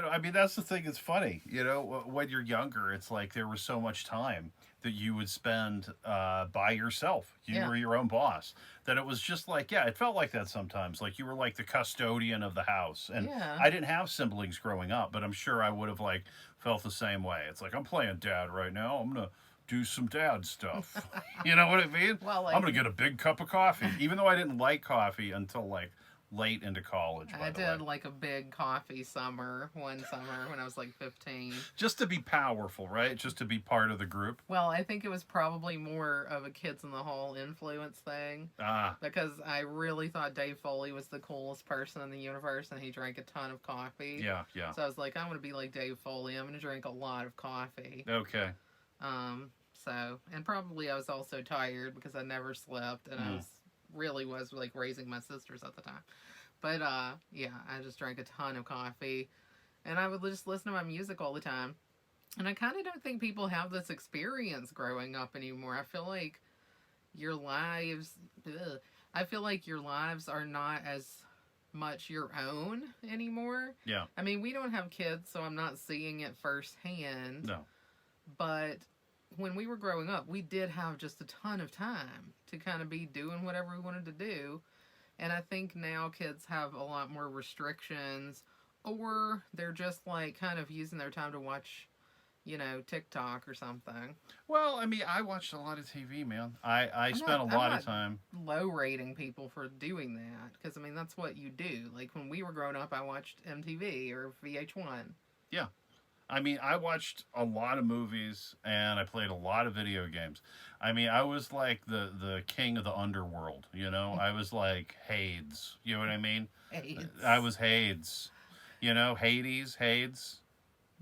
I mean, that's the thing that's funny. When you're younger, it's like there was so much time that you would spend by yourself. You Yeah. were your own boss. That it was just like, yeah, it felt like that sometimes. Like you were like the custodian of the house. And Yeah. I didn't have siblings growing up, but I'm sure I would have like felt the same way. It's like I'm playing dad right now. I'm gonna do some dad stuff. You know what I mean? Well, I'm like gonna get a big cup of coffee, even though I didn't like coffee until like late into college. I By the way, did like a big coffee summer one summer when I was like 15. just to be powerful, right? Just to be part of the group. Well, I think it was probably more of a kids in the hall influence thing Ah, because I really thought Dave Foley was the coolest person in the universe and he drank a ton of coffee. yeah, yeah. So I was like, I want to be like Dave Foley. I'm going to drink a lot of coffee. Okay. And probably I was also tired because I never slept and I was like raising my sisters at the time. But yeah, I just drank a ton of coffee and I would just listen to my music all the time. And I kind of don't think people have this experience growing up anymore. I feel like your lives, ugh, I feel like your lives are not as much your own anymore. Yeah. I mean, we don't have kids, so I'm not seeing it firsthand. No. But when we were growing up, we did have just a ton of time to kind of be doing whatever we wanted to do. And I think now kids have a lot more restrictions, or they're just like kind of using their time to watch, TikTok or something. Well, I mean, I watched a lot of TV, man. I I'm spent not, a I'm lot not of time. low rating people for doing that because I mean that's what you do. Like when we were growing up, I watched MTV or VH1. Yeah. I mean, I watched a lot of movies and I played a lot of video games. I mean, I was like the king of the underworld, I was like Hades. You know what I mean? AIDS. I was Hades. Hades.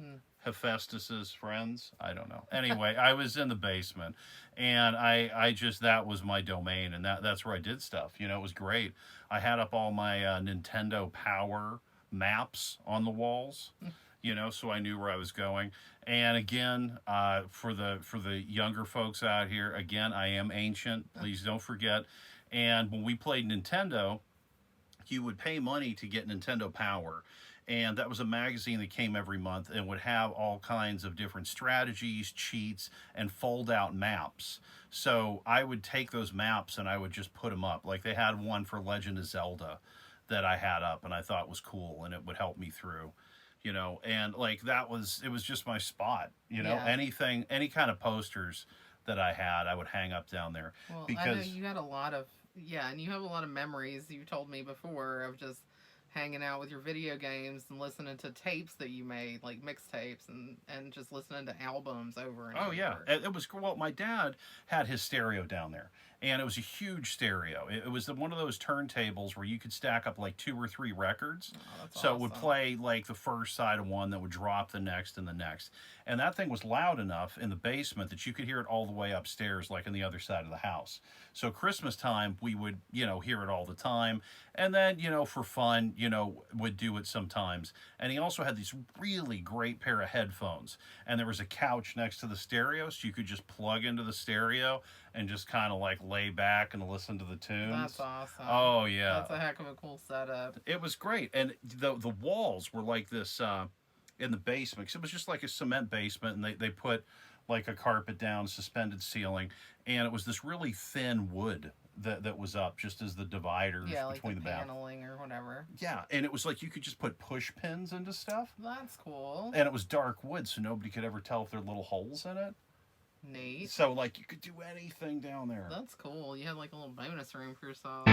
Hmm. Hephaestus's friends. I don't know. Anyway, I was in the basement, and I just that was my domain, and that's where I did stuff. It was great. I had up all my Nintendo Power maps on the walls. So I knew where I was going. And again, for the younger folks out here, again, I am ancient. Please don't forget. And when we played Nintendo, you would pay money to get Nintendo Power. And that was a magazine that came every month and would have all kinds of different strategies, cheats, and fold out maps. So I would take those maps and I would just put them up. Like they had one for Legend of Zelda that I had up and I thought was cool and it would help me through. And like it was just my spot. Yeah. Anything, any kind of posters that I had, I would hang up down there. Well, I know Because you had a lot of and you have a lot of memories you told me before of just hanging out with your video games and listening to tapes that you made, like mixtapes, and just listening to albums over and oh over. yeah, it was well. My dad had his stereo down there, and it was a huge stereo. It was one of those turntables where you could stack up like 2 or 3 records. Oh, that's So it would awesome. play like the first side of one that would drop the next and the next. And that thing was loud enough in the basement that you could hear it all the way upstairs, like on the other side of the house. So Christmas time, we would, hear it all the time. And then, for fun, would do it sometimes. And he also had these really great pair of headphones. And there was a couch next to the stereo, so you could just plug into the stereo and just kind of like lay back and listen to the tunes. That's awesome. Oh, yeah. That's a heck of a cool setup. It was great. And the walls were like this in the basement. 'Cause it was just like a cement basement, and they put like a carpet down, suspended ceiling, and it was this really thin wood that was up just as the dividers Yeah, like between the the bath. paneling or whatever. Yeah, and it was like you could just put push pins into stuff. That's cool. And it was dark wood, so nobody could ever tell if there were little holes in it. Neat. So like you could do anything down there. That's cool. You had like a little bonus room for yourself.